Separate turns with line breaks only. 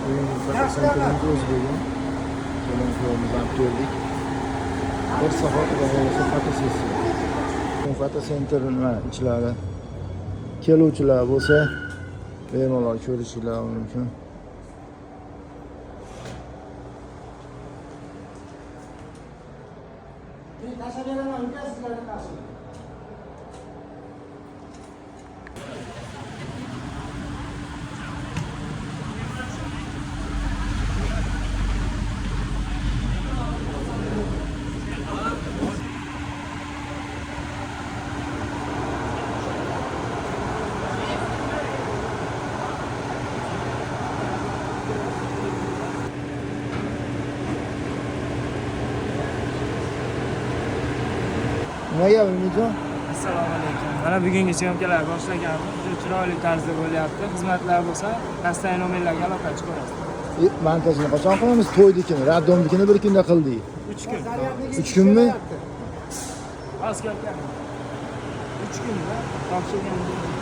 Fotosentrimiz o'zbekmi? Telefonimizdan keldik. Bir soat davomida fotosessiya. Fotosentr nima ichlari keluvchilar bo'lsa, bemalol ko'rishingiz mumkin. Nimaga Umidjon?
Assalomu alaykum. Mana bugungi syomkalar boshlaganmiz. Juda chiroyli tarzda bo'lyapti. Xizmatlar bo'lsa, pastdagi nomerlarga aloqa chiqarasiz.
Montajini qachon qilamiz? To'ydikini, raddomnikini bir kunda qildik.
3 kun.
3 kunmi?
Az kelgan. 3 kunda topshirgan.